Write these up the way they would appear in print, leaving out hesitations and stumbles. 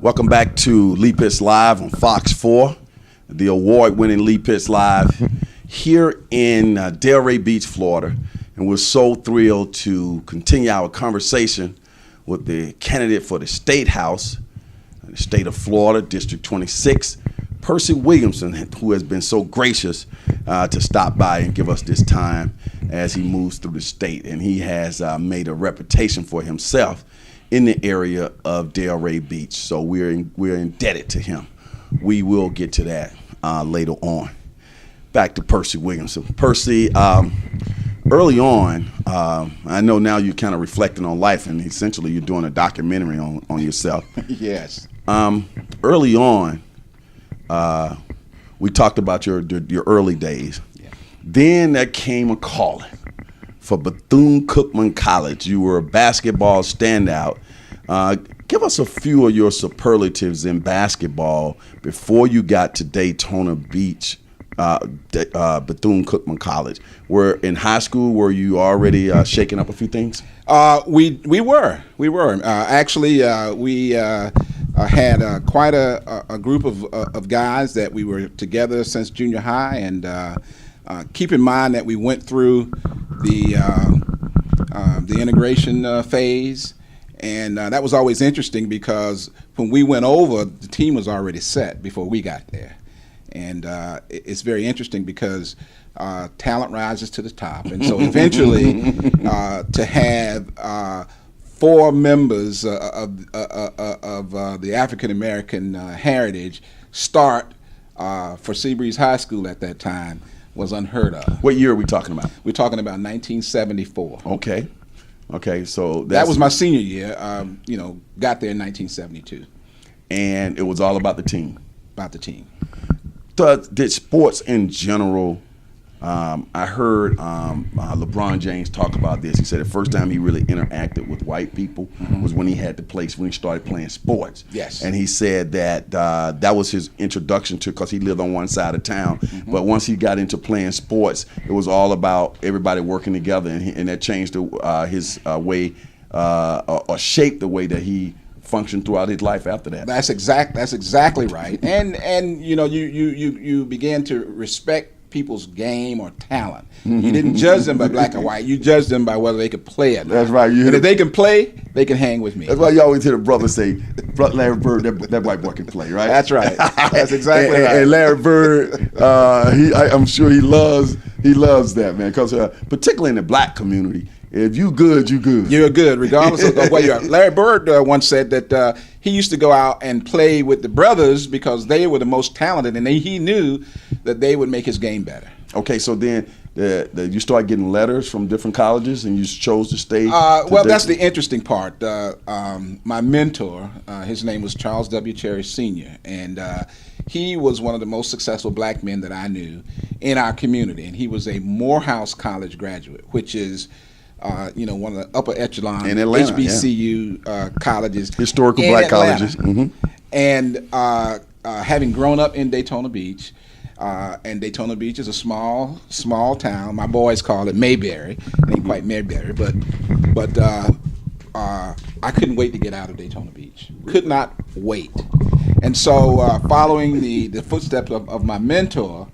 Welcome back to Lee Pitts Live on Fox 4, the award-winning Lee Pitts Live here in Delray Beach, Florida. And we're so thrilled to continue our conversation with the candidate for the State House, the state of Florida, District 26, Percy Williamson, who has been so gracious to stop by and give us this time as he moves through the state. And he has made a reputation for himself in the area of Delray Beach. So we're indebted to him. We will get to that later on. Back to Percy Williamson. Percy, early on, I know now you're kind of reflecting on life, and essentially you're doing a documentary on yourself. Yes. Early on, we talked about your early days. Yeah. Then there came a calling for Bethune-Cookman College. You were a basketball standout. Give us a few of your superlatives in basketball before you got to Daytona Beach, Bethune-Cookman College. In high school, were you already shaking up a few things? We were. Actually, we had quite a group of guys that we were together since junior high, and keep in mind that we went through the integration phase, and that was always interesting because when we went over, the team was already set before we got there. And it's very interesting because talent rises to the top, and so eventually to have 4 members of the African American heritage start for Seabreeze High School at that time was unheard of. What year are we talking about? We're talking about 1974. Okay, so that was my senior year. Got there in 1972. And it was all about the team. About the team. Did sports in general? I heard LeBron James talk about this. He said the first time he really interacted with white people was when he started playing sports. Yes. And he said that that was his introduction to, because he lived on one side of town. But once he got into playing sports, it was all about everybody working together, and that changed his way or shaped the way that he functioned throughout his life after that. That's exactly right. And you began to respect people's game or talent. You didn't judge them by black and white. You judged them by whether they could play it. That's right. And if they can play, they can hang with me. That's why you always hear the brothers say, Larry Bird, that white boy can play, right? That's right. That's exactly right. And Larry Bird, I'm sure he loves that, man, because particularly in the black community, if you good, you good. You're good, regardless of what you are. Larry Bird once said that he used to go out and play with the brothers because they were the most talented, and he knew that they would make his game better. Okay, so then you start getting letters from different colleges, and you chose to stay. Well, that's the interesting part. My mentor, his name was Charles W. Cherry Sr., and he was one of the most successful black men that I knew in our community, and he was a Morehouse College graduate, which is one of the upper echelon in Atlanta, HBCU colleges, historical black Atlanta. colleges, and having grown up in Daytona Beach, and Daytona Beach is a small town. My boys call it Mayberry. It ain't quite Mayberry, but I couldn't wait to get out of Daytona Beach. Could not wait, and so following the footsteps of my mentor,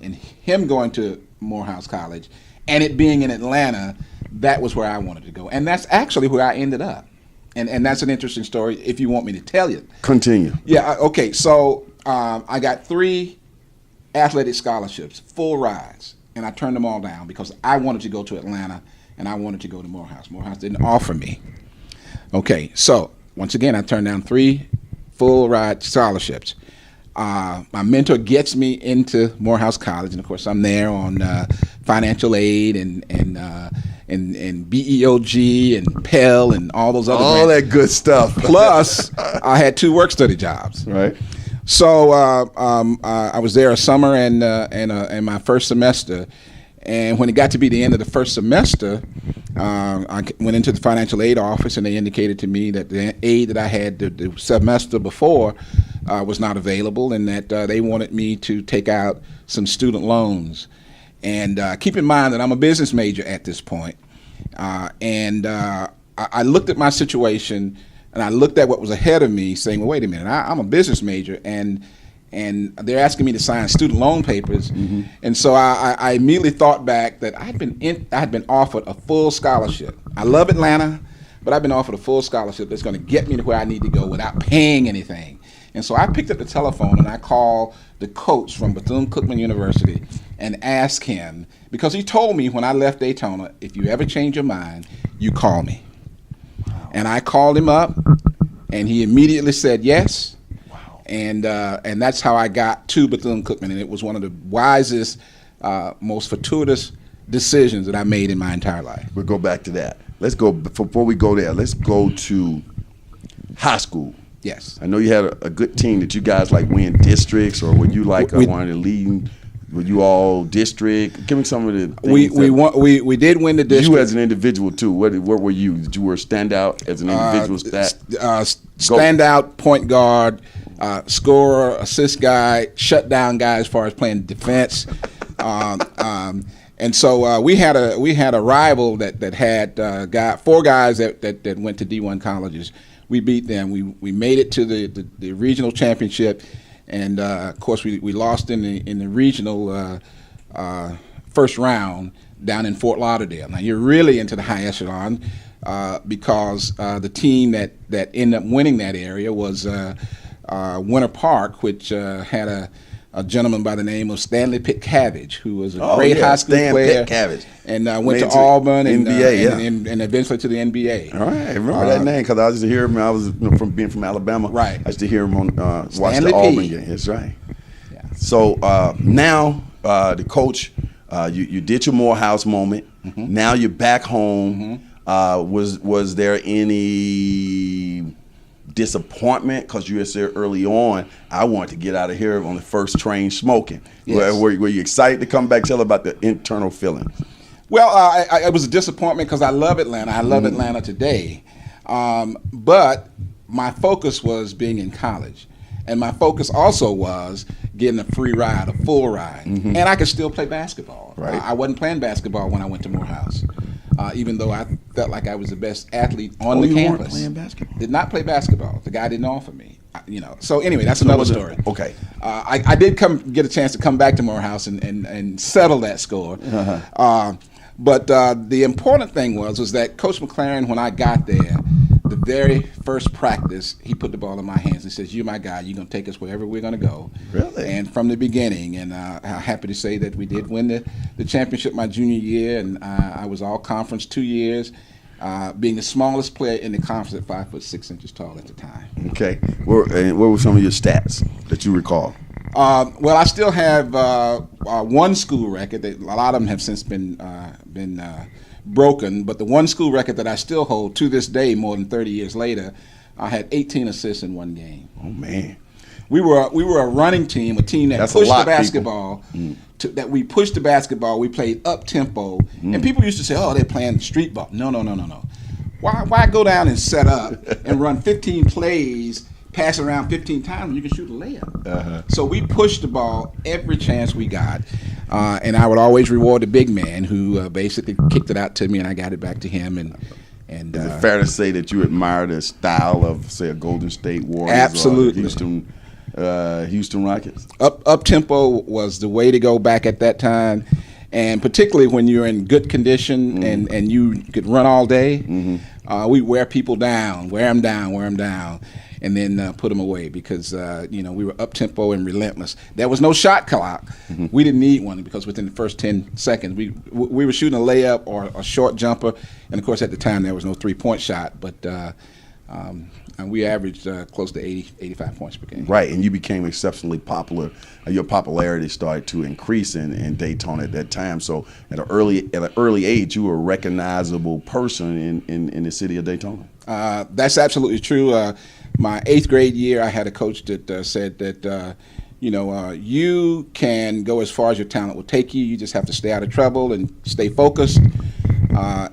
and him going to Morehouse College, and it being in Atlanta. That was where I wanted to go, and that's actually where I ended up, and that's an interesting story. If you want me to tell you, continue. Yeah. Okay. So I got 3 athletic scholarships, full rides, and I turned them all down because I wanted to go to Atlanta and I wanted to go to Morehouse. Morehouse didn't offer me. Okay. So once again, I turned down 3 full ride scholarships. My mentor gets me into Morehouse College, and of course I'm there on financial aid and BEOG and Pell and all those other all grants. That good stuff. Plus, I had 2 work study jobs. Right. So I was there a summer and my first semester, and when it got to be the end of the first semester, I went into the financial aid office, and they indicated to me that the aid that I had the semester before was not available, and that they wanted me to take out some student loans. And keep in mind that I'm a business major at this point, and I looked at my situation and I looked at what was ahead of me, saying, "Well, wait a minute, I'm a business major, and they're asking me to sign student loan papers." And so I immediately thought back that I had been offered a full scholarship. I love Atlanta, but I've been offered a full scholarship that's going to get me to where I need to go without paying anything. And so I picked up the telephone and I called the coach from Bethune-Cookman University and asked him, because he told me when I left Daytona, if you ever change your mind, you call me. Wow. And I called him up, and he immediately said yes. Wow. And that's how I got to Bethune-Cookman, and it was one of the wisest, most fortuitous decisions that I made in my entire life. We'll go back to that. Let's go, before we go there, let's go to high school. Yes. I know you had a good team. Did you guys like win districts, or were you like one of the leading? Were you all district? Give me some of the things. We did win the district. You as an individual too. What were you? Did you stand out as an individual? Standout point guard, scorer, assist guy, shutdown guy as far as playing defense. And so we had a rival that had four guys that went to D1 colleges. We beat them. We made it to the regional championship, and of course we lost in the regional first round down in Fort Lauderdale. Now you're really into the high echelon because the team that ended up winning that area was Winter Park, which had a gentleman by the name of Stanley Pitcabbage, who was a great high school player, and went to Auburn and NBA, and eventually to the NBA. All right, I remember that name because I used to hear him. I was being from Alabama. Right, I used to hear him on watch the Auburn game. That's right. Yeah. So now the coach, you did your Morehouse moment. Mm-hmm. Now you're back home. Mm-hmm. Was there any disappointment, because you had said early on, I wanted to get out of here on the first train smoking? Yes. Were you excited to come back? Tell about the internal feeling. Well, it was a disappointment because I love Atlanta. I love Atlanta today. But my focus was being in college. And my focus also was getting a free ride, a full ride. Mm-hmm. And I could still play basketball. Right. I wasn't playing basketball when I went to Morehouse. Even though I felt like I was the best athlete on the campus. Weren't playing basketball? Did not play basketball. The guy didn't offer me. So anyway, that's another story. Okay. I did get a chance to come back to Morehouse and settle that score. Uh-huh. But the important thing was that Coach McLaren, when I got there, the very first practice, he put the ball in my hands and says, "You're my guy. You're going to take us wherever we're going to go." Really? And from the beginning, and I'm happy to say that we did win the championship my junior year, and I was all conference 2 years, being the smallest player in the conference at 5'6" tall at the time. Okay. What were some of your stats that you recall? Well, I still have one school record. A lot of them have since been broken, but the one school record that I still hold to this day, more than 30 years later, I had 18 assists in one game. Oh man, we were a running team, a team that pushed the basketball. That we pushed the basketball. We played up tempo, and people used to say, "Oh, they're playing street ball." No. Why go down and set up and run 15 plays? Pass it around 15 times and you can shoot a layup. Uh-huh. So we pushed the ball every chance we got, and I would always reward the big man who basically kicked it out to me, and I got it back to him. And is it fair to say that you admire the style of, say, a Golden State Warriors? Absolutely. Or Houston Rockets? Up tempo was the way to go back at that time, and particularly when you're in good condition and you could run all day. We wear people down, wear them down. And then put them away because we were up tempo and relentless. There was no shot clock. We didn't need one because within the first 10 seconds we were shooting a layup or a short jumper, and of course at the time there was no 3-point shot. But and we averaged close to 85 points per game. Right, and you became exceptionally popular. Your popularity started to increase in Daytona at that time. So at an early age, you were a recognizable person in the city of Daytona. That's absolutely true. My 8th grade year, I had a coach that said that, you can go as far as your talent will take you. You just have to stay out of trouble and stay focused.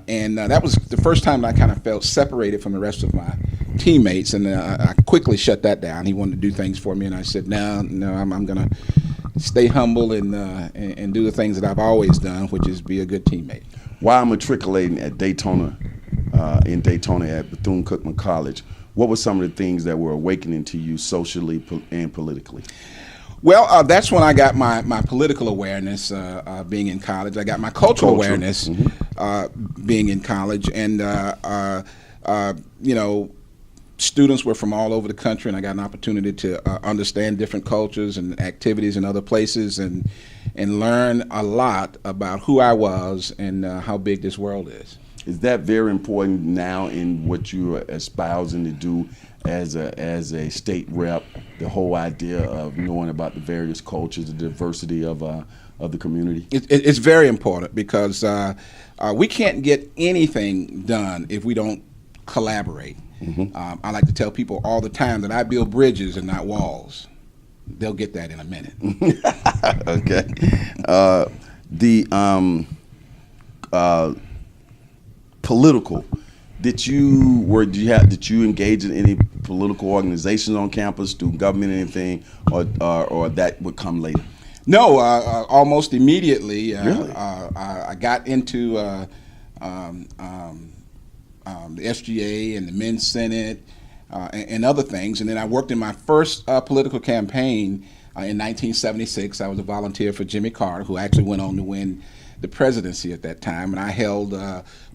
And that was the first time that I kind of felt separated from the rest of my teammates. And I quickly shut that down. He wanted to do things for me, and I said, no, I'm going to stay humble and do the things that I've always done, which is be a good teammate. While matriculating at Daytona, at Bethune-Cookman College, what were some of the things that were awakening to you socially and politically? Well, that's when I got my political awareness being in college. I got my cultural awareness being in college, and students were from all over the country, and I got an opportunity to understand different cultures and activities in other places, and learn a lot about who I was and how big this world is. Is that very important now in what you are espousing to do as a state rep? The whole idea of knowing about the various cultures, the diversity of the community. It's very important because we can't get anything done if we don't collaborate. I like to tell people all the time that I build bridges and not walls. They'll get that in a minute. Okay. Political. Did you engage in any political organizations on campus, student government, anything, or that would come later? No, almost immediately. Really? I got into the SGA and the Men's Senate and other things, and then I worked in my first political campaign in 1976. I was a volunteer for Jimmy Carter, who actually went on to win the presidency at that time, and I held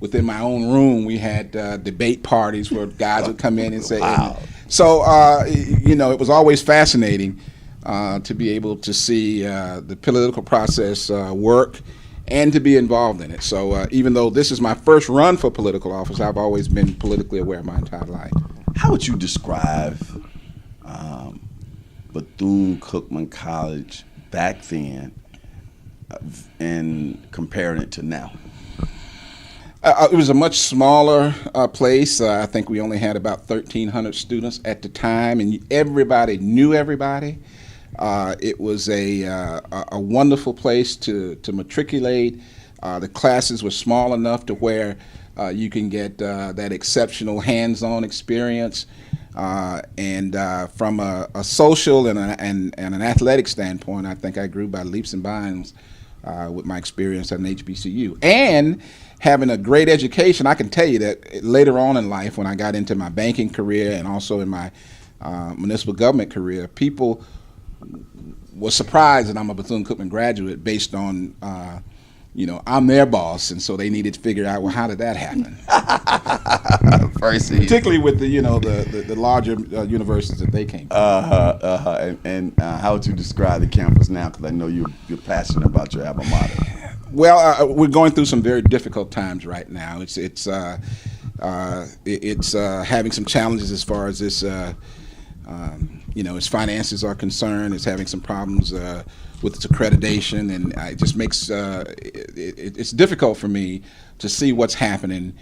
within my own room. We had debate parties where guys would come in and say. Wow. So it was always fascinating to be able to see the political process work and to be involved in it. So even though this is my first run for political office, I've always been politically aware my entire life. How would you describe Bethune-Cookman College back then and comparing it to now? It was a much smaller place. I think we only had about 1,300 students at the time, and everybody knew everybody. It was a wonderful place to matriculate. The classes were small enough to where you can get that exceptional hands-on experience. And from a social and an athletic standpoint, I think I grew by leaps and bounds with my experience at an HBCU. And having a great education, I can tell you that later on in life, when I got into my banking career and also in my municipal government career, people were surprised that I'm a Bethune-Cookman graduate based on, I'm their boss, and so they needed to figure out, well, how did that happen? Percy. Particularly with the larger universities that they came from. And how would you describe the campus now? Because I know you're passionate about your alma mater. Well, we're going through some very difficult times right now. It's having some challenges as far as this, its finances are concerned. It's having some problems with its accreditation, and it just makes it's difficult for me to see what's happening.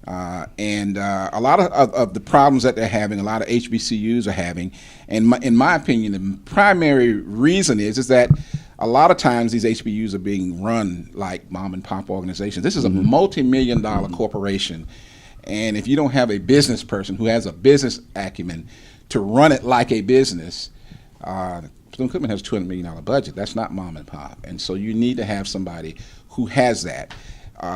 And a lot of the problems that they're having, a lot of HBCUs are having, and in my opinion, the primary reason is that a lot of times these HBCUs are being run like mom and pop organizations. This is a multi-million-dollar corporation, and if you don't have a business person who has a business acumen to run it like a business, Bethune-Cookman has a $200 million budget. That's not mom and pop, and so you need to have somebody who has that.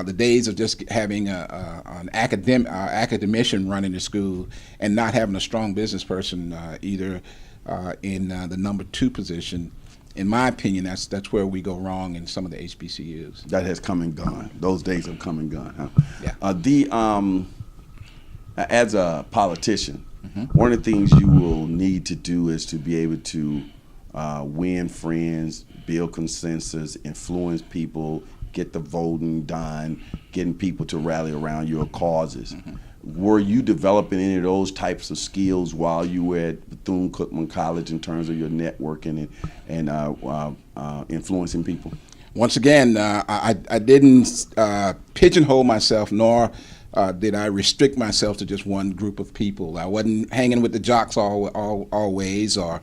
The days of just having an academician running the school and not having a strong business person either in the number 2 position, in my opinion, that's where we go wrong in some of the HBCUs. That has come and gone. Those days have come and gone, huh? Yeah. As a politician, one of the things you will need to do is to be able to win friends, build consensus, influence people, get the voting done, getting people to rally around your causes. Were you developing any of those types of skills while you were at Bethune-Cookman College in terms of your networking and influencing people? Once again, I didn't pigeonhole myself, nor did I restrict myself to just one group of people. I wasn't hanging with the jocks always, or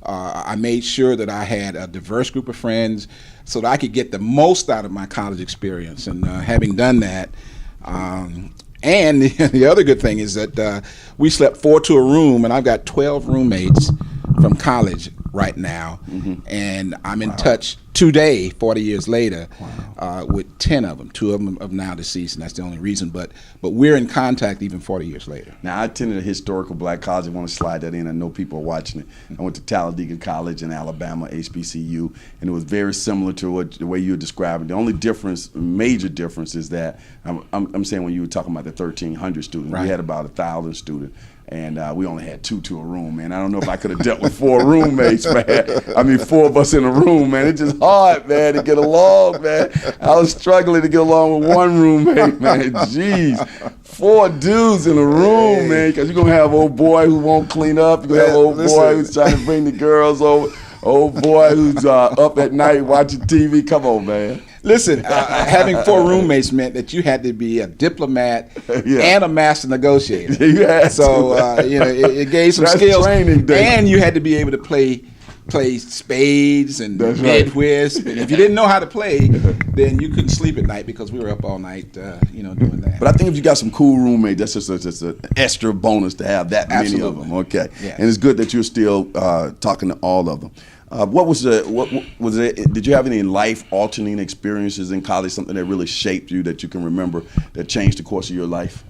I made sure that I had a diverse group of friends so that I could get the most out of my college experience. And having done that, and the other good thing is that we slept 4 to a room, and I've got 12 roommates from college right now, and I'm in touch today, 40 years later, with 10 of them. 2 of them are now deceased, and that's the only reason. But we're in contact even 40 years later. Now, I attended a historical black college. I want to slide that in. I know people are watching it. I went to Talladega College in Alabama, HBCU, and it was very similar to the way you were describing. The only difference, major difference, is that I'm saying when you were talking about the 1,300 students, we had about 1,000 students. And we only had 2 to a room, man. I don't know if I could have dealt with 4 roommates, man. I mean, 4 of us in a room, man. It's just hard, man, to get along, man. I was struggling to get along with 1 roommate, man. Jeez. 4 dudes in a room, man, because you're going to have old boy who won't clean up. You're going to have old boy who's trying to bring the girls over. Old boy who's up at night watching TV. Come on, man. Listen, having 4 roommates meant that you had to be a diplomat and a master negotiator. You had it gave some skills. And you had to be able to play spades and bed whist. And if you didn't know how to play, then you couldn't sleep at night because we were up all night, doing that. But I think if you got some cool roommates, that's just an extra bonus to have that many of them. Okay, yes. And it's good that you're still talking to all of them. What was it? Did you have any life-altering experiences in college? Something that really shaped you that you can remember that changed the course of your life?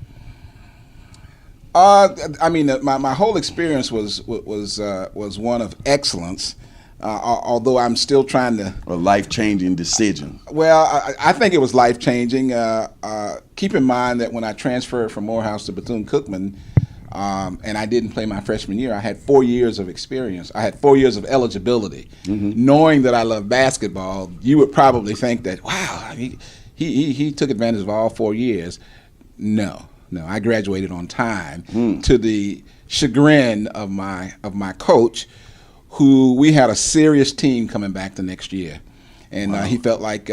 I mean, my whole experience was one of excellence. Although I'm still trying to. A life-changing decision. Well, I think it was life-changing. Keep in mind that when I transferred from Morehouse to Bethune-Cookman, and I didn't play my freshman year, I had 4 years of experience. I had 4 years of eligibility. Mm-hmm. Knowing that I love basketball, you would probably think that, wow, he took advantage of all 4 years. No, I graduated on time to the chagrin of my coach, who we had a serious team coming back the next year. And he felt like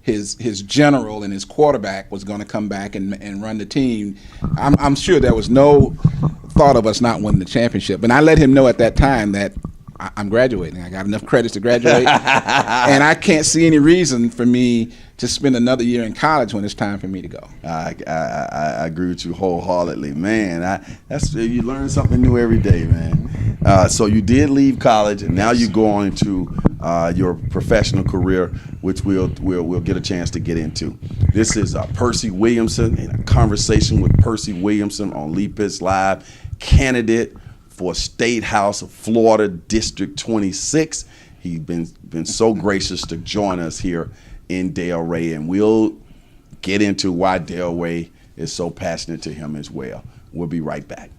his general and his quarterback was going to come back and run the team. I'm sure there was no thought of us not winning the championship. And I let him know at that time that I'm graduating. I got enough credits to graduate, and I can't see any reason for me to spend another year in college when it's time for me to go. I agree with you wholeheartedly, man. You learn something new every day, man. So you did leave college, and now you go on into your professional career, which we'll get a chance to get into. This is Percy Williamson, in a conversation with Percy Williamson on Lepus Live, candidate for State House of Florida District 26. He's been so gracious to join us here in Delray, and we'll get into why Delray is so passionate to him as well. We'll be right back.